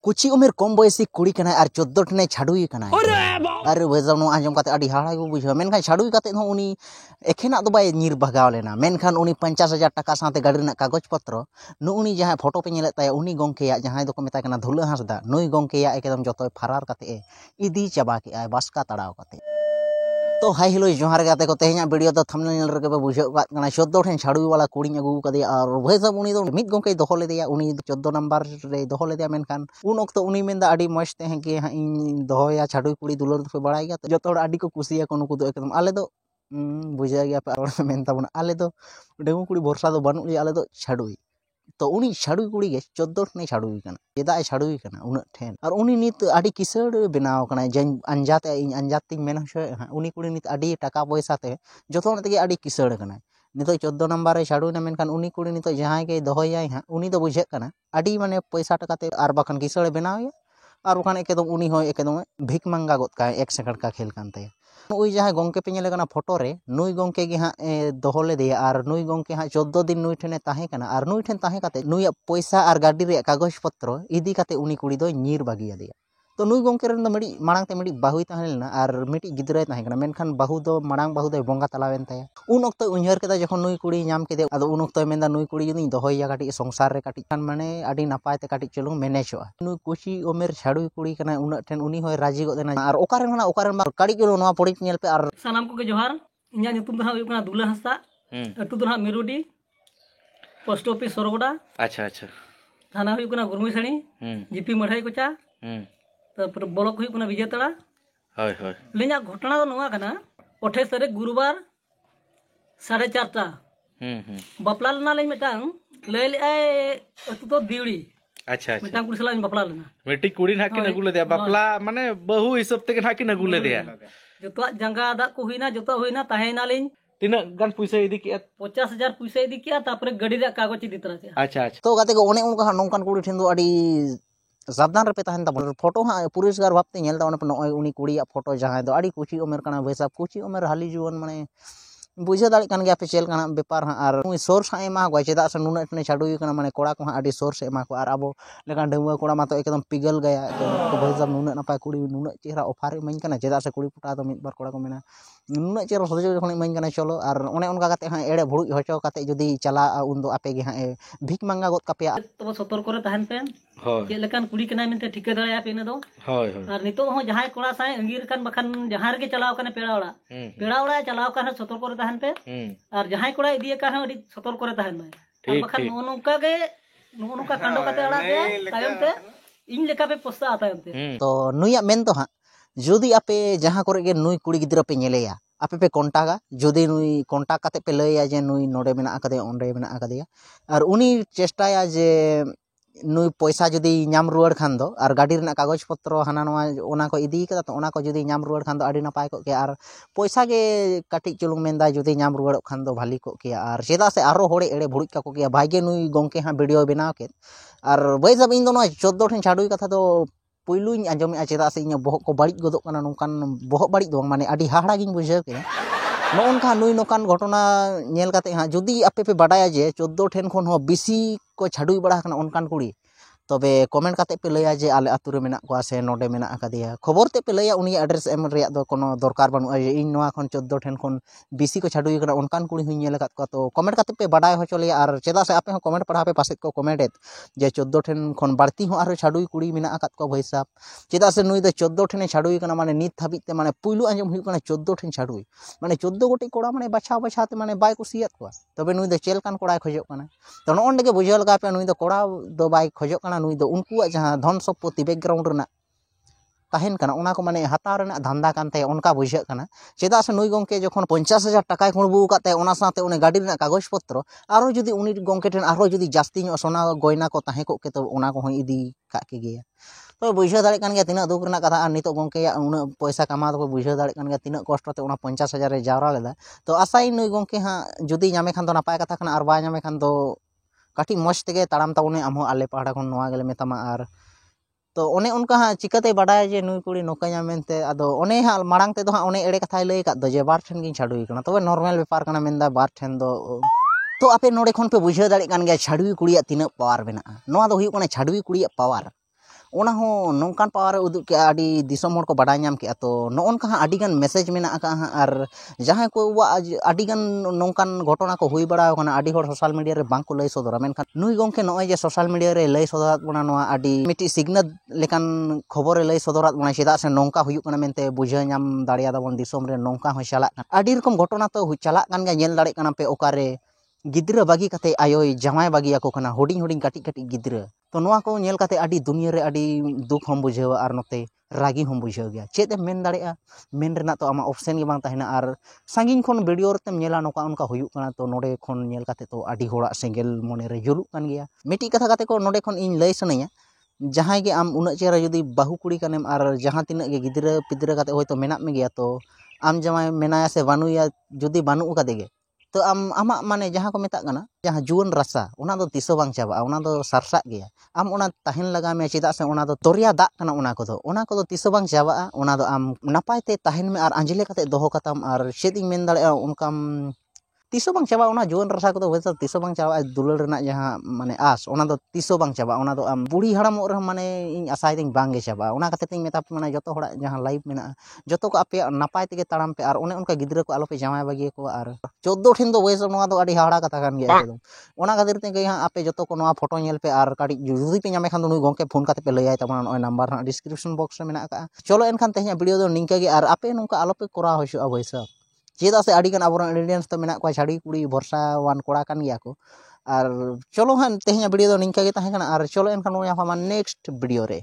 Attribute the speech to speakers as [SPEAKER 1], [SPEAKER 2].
[SPEAKER 1] कुची उमेर कम बयसी कुड़ी कना और 14 ठने छाडुई कना अरे वेजाम नो आंजम काते अडी हाड़ा गो बुझा मेनखान छाडुई काते हो उनी एखेना दो बाय नीर भगाव लेना मेनखान उनी 50,000 टाका साथे गाड़ी रना कागज पत्र नु उनी जहां फोटो पे नेले ताया उनी गोंके या जहां दो को मेता कना धुला हासदा नुई गोंके या एकदम जतो फरार काते इदी चाबा के आय बासका तड़ाव काते तो हाई हेलो जोहार गाते को तेहना वीडियो तो थंबनेल रे के बुझे काना 14 ठन छाडुई वाला कुड़ी अगू कदे और वह सब उनी दो मिद गोंके दोहो लेदिया उनी 14 नंबर रे दोहो लेदिया मेनखान उन वक्त उनी मेंदा अडी मस्त हैं कि इन दोहोया छाडुई कुड़ी दुलर पे बड़ाई गया तो जतो अडी को कुसिया को नुकु दो एकदम आले दो बुझा गया पे और मेनता बना आले दो डेंगू कुड़ी भरोसा दो बनु आले दो छाडुई तो उनी छाडुई कुड़ी के 14 ठने छाडुई कना चेदा छाडुई कना उन ठेन और उनी नित अडी किसड़ बनाव कना जन अंजाते इन अंजातिंग मेन उनी कुड़ी नित अडी टाका पैसा ते जतोन तेगे अडी किसड़ कना नितो 14 नंबर रे छाडुई ना मेनखान उनी कुड़ी नितो जहां के दोहोयाय हा उनी दो बुझे कना अडी माने पैसा टाका ते आर बाखान किसड़ बनाव और बखान एकदम उनी हो एकदम भिक मंगा गोद का 1 सेकंड का खेल कानते नुई जहां गोंके पे नेले कना फोटो रे नुई गोंके गे हा दोहो ले दिया और नुई गोंके हा 14 दिन नुई ठेने ताहे कना और नुई ठेन ताहे काते नुई पैसा और गाड़ी रे कागज पत्र इदी काते उनी कुड़ी दो नीर बागिया दिया तो नुई गोंके रन दो मिडी मांग ते मिडी बाहुई ताहे लेना और मिडी गिदरे ताहे कना मेनखान बाहु दो मांग बाहु दो बोंगा तलावेन ताया उन वक्त उन्हर केदा जखन नुई कुड़ी नाम केदे आदो उन वक्त मेंदा नुई कुड़ी जुदी दोहोया काटी संसार रे काटी खान माने अडी नापाय ते काटी चलुंग मैनेजवा नुई कुची उमेर छाडुई कुड़ी कना उन ठेन उनी होय राजी गो देना और ओकारेन काड़ी किलो नवा पड़ी नेल पे और
[SPEAKER 2] सानाम को के जोहार इन्या नितुम दो हुई कना दुला हंसदा अटू दो ना मिरुडी पोस्ट ऑफिस सरगोडा
[SPEAKER 3] अच्छा अच्छा
[SPEAKER 2] थाना हुई कना गुरमुई सणी जीपी मढ़ाई कोचा तापर ब्लॉक हुई कना विजयतड़ा
[SPEAKER 3] होय होय
[SPEAKER 2] लेना घटना दो नवा कना 28 तारीख गुरुवार 4:30 टा बापला लना ले मिटांग ले ले अतु तो दिवड़ी
[SPEAKER 3] अच्छा अच्छा
[SPEAKER 2] मिटांग कुड़ी सला बापला लना
[SPEAKER 3] मिट्टी कुड़ी ना कि नगुले दिया बापला माने बहु हिसाब ते ना कि नगुले दिया
[SPEAKER 2] जतो जंगा दा को हुईना जतो हुईना ताहेना लिन
[SPEAKER 3] तीना गन पैसा इदी किया
[SPEAKER 2] 50,000 पैसा इदी किया तापर गाड़ी रे कागज इदी तरह से
[SPEAKER 3] अच्छा अच्छा
[SPEAKER 1] तो गाते को ओने उनका नोंकान कुड़ी ठेन दो अडी सावधान रे तहन ता फोटो हा पुरस्कार भाबते नेल दा ओने नय उनी कुड़ी फोटो जहां दो अडी कुची उमेर कना वैसा कुची उमेर हाली जीवन माने बुझे दाड़ी कान गया पे चेल कना बेपार हा और उनी सोर्स हा एमा गय चेदा से नुना ठने छाडुई कना माने कोड़ा को हा अडी सोर्स एमा को और अबो लेकान डंगुआ कोड़ा मा तो एकदम पिगल गया तो भैसा नुना नपाय कुड़ी नुना चेहरा ऑफर इमाइन कना चेदा से कुड़ी पुटा तो मिद बार कोड़ा को मेना नुना चेहरा सोजो जखन इमाइन कना चलो और ओने उनका काते हा एड़े भुड़ुई होचो काते जदी चला उन दो आपे गे हा भिक मंगा गोद कापे
[SPEAKER 2] तो सतर्क करे तहन पे के लेकान कुड़ी कना मेनते ठिका दड़ाया पे ने दो
[SPEAKER 3] होय होय
[SPEAKER 2] और नितो हो जहां कोड़ा साय अंगीर कान बखान जहां रे चलाव कने पेड़ा ओड़ा चलाव कान सतर्क करे तहन पे और जहां कोड़ा इदिए का अडी सतर्क करे तहन में और बखान नोनका गे नोनका कांडो काते अड़ा के तायम ते इन लेका पे पोस्ता तायम ते
[SPEAKER 1] तो नुया मेन तो हा जदी आपे जहां करे गे नुई कुड़ी गिद्रा पे नेलेया आपे पे कांटागा जदी नुई कांटा काते पे लैया जे नुई नोडे मेना आकदे ओंडे मेना आकदेया और उनी चेष्टाया जे नुई पैसा जदी नाम रुआड़ खान दो और गाड़ी रना कागज पत्र हाना नवा ओना को इदी कदा तो ओना को जदी नाम रुआड़ खान दो अडी नापाय को के और पैसा गे काटी चुलुंग मेंदा जदी नाम रुआड़ खान दो भाली को के और चेदा से आरो होड़े एड़े भुड़ुक का को के भाईगे नुई गोंके हा वीडियो बनाव के और वै सब इन दो 14 ठन छाडुई कथा तो पुइलुኝ आंजमे चेदा से इन बहक को बाड़ी गदो कना नोंकान बहक बाड़ी दो माने अडी हाहाड़ा गिन बुझाव के नोनका नुई नोकान घटना नेल काते हा जदी आपे पे बाडाया जे 14 ठेन खन हो बिसी को छाडुई बड़ा कना उनकान कुड़ी तबे कमेंट काते पे लैया जे आले आतु रे मेना को से नोडे मेना आकादिया खबर ते पे लैया उनी एड्रेस एम रिया दो कोनो दरकार बानु जे इन नोआ खन 14 ठेन खन बिसी को छाडुई कना उनकान कुड़ी हुई नेल कात को तो कमेंट काते पे बाडाय हो चलिया और चेदा से आपे हो कमेंट पढ़ा पे पासे को कमेंटेत जे 14 ठेन खन बाड़ती हो आरो छाडुई कुड़ी मेना आकात को भैसा चेदा से नुई दो 14 ठेने छाडुई कना माने नित हाबित ते माने पुइलु आंजम हुई कना 14 ठेन छाडुई माने 14 गोटी कोड़ा माने बाछा बाछाते माने बाय कुसियात को तबे नुई दो चेल कान कोड़ा खोजो कना तो नोंडे के बुझल का पे नुई दो कोड़ा दो बाय खोजो कना नुई दो उनको जहां धन सम्पत्ति बैकग्राउंड रना ताहेन कना ओना को माने हताव रना धंधा कानते उनका बुझे कना चेदा से नुई गोंके जखन 50,000 टाका खुणबू काते ओना साथे उनी गाड़ी रना कागज पत्र आरो जदी उनी गोंके ठेन आरो जदी जास्ती नो सोना गयना को ताहे को के तो ओना को होई इदी का के गया तो बुझे दाड़े कान गया तिना दुख रना कथा और नितो गोंके या उना पैसा कमा तो बुझे दाड़े कान गया तिना कष्ट ते ओना 50,000 रे जावरा लेदा तो आसाई नुई गोंके हा जदी नामे खान तो नापाय कथा कना और बा नामे खान तो काटी मस्त तेगे ताड़ाम ताबने आमहो आले पहाड़ा खन नोआ गेले मेतामा और तो ओने उनका हाँ चिकाते बाडाय जे नुई कुड़ी नोकाया मेनते आदो ओने हाँ मांग ते दो हाँ ओने एड़े कथा लई काद दो जे बार ठेन गिन छाडुई कना तबे नॉर्मल बेपार कना मेनदा बार ठेन दो तो आपे नोडे खन पे बुझाव दाड़े कान गया छाडुई कुड़िया तिना पावर मेना नोआ दो हुई कना छाडुई कुड़िया पावर ᱚᱱᱟ ᱦᱚᱸ ᱱᱚᱝᱠᱟᱱ ᱯᱟᱣᱟᱨᱮ ᱩᱫᱩᱜ ᱠᱮᱜᱼᱟ ᱟᱹᱰᱤ ᱫᱤᱥᱚᱢ ᱦᱚᱲ ᱠᱚ ᱵᱟᱰᱟᱭ ᱧᱟᱢ ᱠᱮᱜᱼᱟ ᱛᱚ ᱱᱚᱜᱼᱚ ᱱᱚᱝᱠᱟ ᱦᱟᱸᱜ ᱟᱹᱰᱤᱜᱟᱱ ᱢᱮᱥᱮᱡᱽ ᱢᱮᱱᱟᱜ ᱟᱠᱟᱜᱼᱟ ᱦᱟᱸᱜ ᱟᱨ ᱡᱟᱦᱟᱸᱭ ᱠᱚᱣᱟᱜ ᱟᱹᱰᱤᱜᱟᱱ ᱱᱚᱝᱠᱟᱱ ᱜᱷᱚᱴᱚᱱᱟ ᱠᱚ ᱦᱩᱭ ᱵᱟᱲᱟᱣ ᱠᱟᱱᱟ ᱟᱹᱰᱤ ᱦᱚᱲ ᱥᱳᱥᱟᱞ ᱢᱤᱰᱤᱭᱟ ᱨᱮ ᱵᱟᱝᱠᱚ ᱞᱟᱹᱭ ᱥᱚᱫᱚᱨᱟ ᱢᱮᱱᱠᱷᱟᱱ ᱱᱩᱭ ᱜᱚᱢᱠᱮ ᱱᱚᱜᱼᱚᱭ ᱡᱮ ᱥᱳᱥᱟᱞ ᱢᱤᱰᱤᱭᱟ ᱨᱮ ᱞᱟᱹᱭ ᱥᱚᱫᱚᱨᱟᱫ ᱵᱚᱱᱟ ᱱᱚᱣᱟ ᱟᱹᱰᱤ ᱢᱤᱫᱴᱤᱡ ᱥᱤᱠᱷᱱᱟᱹᱛ ᱞᱮᱠᱟᱱ ᱠᱷᱚᱵᱚᱨᱮ ᱞᱟᱹᱭ ᱥᱚᱫᱚᱨᱟᱫ ᱵᱚᱱᱟ ᱪᱮᱫᱟᱜ ᱥᱮ ᱱᱚᱝᱠᱟ ᱦᱩᱭᱩᱜ ᱠᱟᱱᱟ ᱢᱮᱱᱛᱮ ᱵᱩᱡᱷᱟᱹᱣ ᱧᱟᱢ ᱫᱟᱲᱮᱭᱟᱫᱟᱵᱚᱱ ᱫᱤᱥᱚᱢ ᱨᱮ ᱱᱚᱝᱠᱟ ᱦᱚᱸ ᱪᱟᱞᱟᱜ ᱠᱟᱱᱟ ᱟᱹᱰᱤ ᱨᱚᱠᱚᱢ ᱜᱷᱚᱴᱚᱱᱟ ᱛᱚ ᱪᱟᱞᱟᱜ ᱠᱟᱱ ᱜᱮᱭᱟ ᱧᱮᱞ ᱫᱟᱲᱮᱭᱟᱜ ᱠᱟᱱᱟ ᱯᱮ ᱚᱠᱟᱨᱮ ᱜᱤᱫᱽᱨᱟᱹ ᱵᱟᱹᱜᱤ ᱠᱟᱛᱮ ᱟᱭᱳᱭ ᱡᱟᱶᱟᱭ ᱵᱟᱹᱜᱤᱭᱟᱠᱚ ᱠᱟᱱᱟ ᱦᱩᱰᱤᱧ ᱦᱩᱰᱤᱧ ᱠᱟᱹᱴᱤᱡ ᱠᱟᱹᱴᱤᱡ ᱜᱤᱫᱽᱨᱟᱹ ᱛᱚ ᱱᱚᱣᱟ ᱠᱚ ᱧᱮᱞ ᱠᱟᱛᱮ ᱟᱹᱰᱤ ᱫᱩᱱᱭᱟᱹ ᱨᱮ ᱟᱹᱰᱤ ᱫᱩᱠ ᱦᱚᱢ ᱵᱩᱡᱷᱟᱹᱣᱟ ᱟᱨ ᱱᱚᱛᱮ ᱨᱟᱹᱜᱤ ᱦᱚᱢ ᱵᱩᱡᱷᱟᱹᱣ ᱜᱮᱭᱟ ᱪᱮᱫ ᱮᱢ ᱢᱮᱱ ᱫᱟᱲᱮᱭᱟᱜᱼᱟ ᱢᱮᱱ ᱨᱮᱱᱟᱜ ᱛᱚ ᱟᱢᱟᱜ ᱚᱯᱥᱮᱱ ᱜᱮ ᱵᱟᱝ ᱛᱟᱦᱮᱱᱟ ᱟर ᱥᱟᱺᱜᱤᱧ ᱠᱷᱚᱱ ᱵᱷᱤᱰᱤᱭᱳ ᱨᱮᱛᱮᱢ ᱧᱮᱞᱟ ᱱᱚᱝᱠᱟ ᱚᱱᱠᱟ ᱦᱩᱭᱩᱜ ᱠᱟᱱᱟ ᱛᱚ ᱱᱚᱰᱮ ᱠᱷᱚᱱ ᱧᱮᱞ ᱠᱟᱛᱮ ᱛᱚ ᱟᱹᱰᱤ ᱦᱚᱲᱟᱜ ᱥᱮᱸᱜᱮᱞ ᱢᱚᱱᱮᱨᱮ ᱡᱩᱞᱩᱜ ᱠᱟᱱ ᱜᱮᱭᱟ ᱢᱤᱫᱴᱤᱡ ᱠᱟᱛᱷᱟ ᱠᱟᱛᱮ ko ᱱᱚᱰᱮ ᱠᱷᱚᱱ ᱤᱧ ᱞᱟᱹᱭ ᱥᱟᱱᱟᱧᱟ ᱡᱟᱦᱟᱸᱭ ᱜᱮ ᱟᱢ ᱩᱱᱟᱹᱜ ᱪᱮᱦᱨᱟ ᱡᱩᱫᱤ ᱵᱟᱹᱦᱩ ᱠᱩᱲᱤ ᱠᱟᱱᱮᱢ ᱟᱨ ᱡᱟᱦᱟᱸ ᱛᱤᱱᱟᱹᱜ ᱜᱮ ᱜᱤᱫᱽᱨᱟᱹ ᱯᱤᱫᱽᱨᱟᱹ ᱠᱟᱛᱮ ᱦᱚᱭᱛᱳ ᱢᱮᱱᱟᱜ ᱢᱮᱜᱮᱭᱟ ᱛᱚ ᱟᱢ ᱡᱟᱶᱟᱭ ᱢᱮᱱᱟᱭᱟ ᱥᱮ ᱵᱟᱹᱱᱩᱭᱟ ᱡᱩᱫᱤ ᱵᱟᱹᱱᱩᱜ ᱠᱟᱫᱮ ᱜᱮ ᱛᱚ ᱟᱢᱟᱜ ᱢᱟᱱᱮ ᱡᱟᱦᱟᱸ ᱠᱚ ᱢᱮᱛᱟᱜ ᱠᱟᱱᱟ ᱡᱟᱦᱟᱸ ᱡᱩᱣᱟᱹᱱ ᱨᱟᱥᱟ ᱚᱱᱟ ᱫᱚ ᱛᱤᱥ ᱦᱚᱸ ᱵᱟᱝ ᱪᱟᱵᱟᱜᱼᱟ ᱚᱱᱟ ᱫᱚ ᱥᱟᱨᱥᱟᱜ ᱜᱮᱭᱟ ᱟᱢ ᱚᱱᱟ ᱛᱟᱦᱮᱱ ᱞᱟᱜᱟᱣ ᱢᱮᱭᱟ ᱪᱮᱫᱟᱜ ᱥᱮ ᱚᱱᱟ ᱫᱚ ᱫᱚᱨᱭᱟ ᱫᱟᱜ ᱠᱟᱱᱟ ᱚᱱᱟ ᱠᱚᱫᱚ ᱛᱤᱥ ᱦᱚᱸ ᱵᱟᱝ ᱪᱟᱵᱟᱜᱼᱟ ᱚᱱᱟ ᱫᱚ ᱟᱢ ᱱᱟᱯᱟᱭ ᱛᱮ ᱛᱟᱦᱮᱱ ᱢᱮ ᱟᱨ ᱟᱸᱡᱽᱞᱮ ᱠᱟᱛᱮ ᱫᱚᱦᱚ ᱠᱟᱛᱟᱢ ᱟᱨ ᱪᱮᱫ ᱤᱧ ᱢᱮᱱ ᱫᱟᱲᱮᱭᱟᱜᱼᱟ ᱚᱱᱠᱟᱢ ᱛᱤᱥ ᱦᱚᱸ ᱵᱟᱝ ᱪᱟᱵᱟᱜᱼᱟ ᱚᱱᱟ ᱡᱩᱣᱟᱹᱱ ᱨᱟᱥᱟ ᱠᱚᱫᱚ ᱦᱳᱭᱛᱳ ᱛᱤᱥ ᱦᱚᱸ ᱵᱟᱝ ᱪᱟᱵᱟᱜᱼᱟ ᱫᱩᱞᱟᱹᱲ ᱨᱮᱱᱟᱜ ᱡᱟᱦᱟᱸ ᱢᱟᱱᱮ ᱟᱸᱥ ᱚᱱᱟ ᱫᱚ ᱛᱤᱥ ᱦᱚᱸ ᱵᱟᱝ ᱪᱟᱵᱟᱜᱼᱟ ᱚᱱᱟ ᱫᱚ ᱟᱢ ᱵᱩᱲᱦᱤ ᱦᱟᱲᱟᱢᱚᱜ ᱨᱮᱦᱚᱸ ᱢᱟᱱᱮ ᱤᱧ ᱟᱥᱟᱭᱫᱟᱹᱧ ᱵᱟᱝᱜᱮ ᱪᱟᱵᱟᱜᱼᱟ ᱚᱱᱟ ᱠᱷᱟᱹᱛᱤᱨ ᱛᱤᱧ ᱢᱮᱛᱟ ᱯᱮ ᱠᱟᱱᱟ ᱡᱚᱛᱚ ᱦᱚᱲᱟᱜ ᱡᱟᱦᱟᱸ ᱞᱟᱭᱤᱯᱷ ᱢᱮᱱᱟᱜᱼᱟ ᱡᱚᱛᱚ ᱠᱚ ᱟᱯᱮᱭᱟᱜ ᱱᱟᱯᱟᱭ ᱛᱮᱜᱮ ᱛᱟᱲᱟᱢ ᱯᱮ ᱟᱨ ᱚᱱᱮ ᱚᱱᱠᱟ ᱜᱤᱫᱽᱨᱟᱹ ᱠᱚ ᱟᱞᱚᱯᱮ ᱡᱟᱶᱟᱭ ᱵᱟᱹᱜᱤᱭᱟᱠᱚᱣᱟ ᱟᱨ 14 ᱴᱷᱮᱱ ᱫᱚ ᱵᱚᱭᱮᱥ ᱱᱚᱣᱟ ᱫᱚ ᱟᱹᱰᱤ ᱦᱟᱦᱟᱲᱟ ᱠᱟᱛᱷᱟ ᱠᱟᱱ ᱜᱮᱭᱟ ᱮᱠᱫᱚᱢ ᱚᱱᱟ ᱠᱷᱟᱹᱛᱤᱨ ᱛᱮᱜᱮ ᱦᱟᱸᱜ ᱟᱯᱮ ᱡᱚᱛᱚ ᱠᱚ ᱱᱚᱣᱟ ᱯᱷᱳᱴᱳ ᱧᱮᱞ ᱯᱮ ᱟᱨ ᱠᱟᱹᱴᱤᱡ ᱡᱩᱫᱤ ᱯᱮ ᱧᱟᱢᱮ ᱠᱷᱟᱱ ᱫᱚ ᱱᱩᱭ ᱜᱚᱢᱠᱮ ᱯᱷᱳᱱ ᱠᱟᱛᱮ ᱯᱮ ᱞᱟᱹᱭᱟᱭ ᱛᱟᱵᱚᱱᱟ ᱱᱚᱜᱼᱚᱭ ᱱᱟᱢᱵᱟᱨ ᱦᱟᱸᱜ ᱰᱤᱥᱠᱨᱤᱯᱥᱚᱱ ᱵᱚᱠᱥ ᱨᱮ ᱢᱮᱱᱟᱜ ᱟᱠᱟᱜᱼᱟ ᱪᱚᱞᱚ ᱮᱱᱠᱷᱟᱱ ᱛᱮᱦᱮᱧᱟᱜ ᱵᱷᱤᱰᱤᱭᱳ ᱫᱚ ᱱᱤᱝᱠᱟᱹ ᱜᱮ ᱟᱨ ᱟᱯᱮ ᱱᱚᱝᱠᱟ ᱟᱞᱚᱯᱮ ᱠᱚᱨᱟᱣ ᱦᱚᱪᱚᱜᱼᱟ ᱵᱚᱭᱥᱟ ᱪᱮᱫᱟᱜ ᱥᱮ ᱟᱹᱰᱤᱜᱟᱱ ᱟᱵᱚᱨᱮᱱ ᱤᱱᱰᱤᱭᱟᱱᱥ ᱫᱚ ᱢᱮᱱᱟᱜ ᱠᱚᱣᱟ ᱪᱷᱟᱹᱲᱤ ᱠᱩᱲᱤ ᱵᱷᱚᱨᱥᱟᱣᱟᱱ ᱠᱚᱲᱟ ᱠᱟᱱ ᱜᱮᱭᱟ ᱠᱚ ᱟᱨ ᱪᱚᱞᱚ ᱦᱟᱸᱜ ᱛᱮᱦᱮᱧᱟᱜ ᱵᱷᱤᱰᱤᱭᱳ ᱫᱚ ᱱᱤᱝᱠᱟᱹ ᱜᱮ ᱛᱟᱦᱮᱸ ᱠᱟᱱᱟ ᱟᱨ ᱪᱚᱞᱚ ᱮᱱᱠᱷᱟᱱ ᱱᱚᱜᱼᱚᱭ ᱧᱟᱯᱟᱢᱟ ᱱᱮᱠᱥᱴ ᱵᱷᱤᱰᱤᱭᱳ ᱨᱮ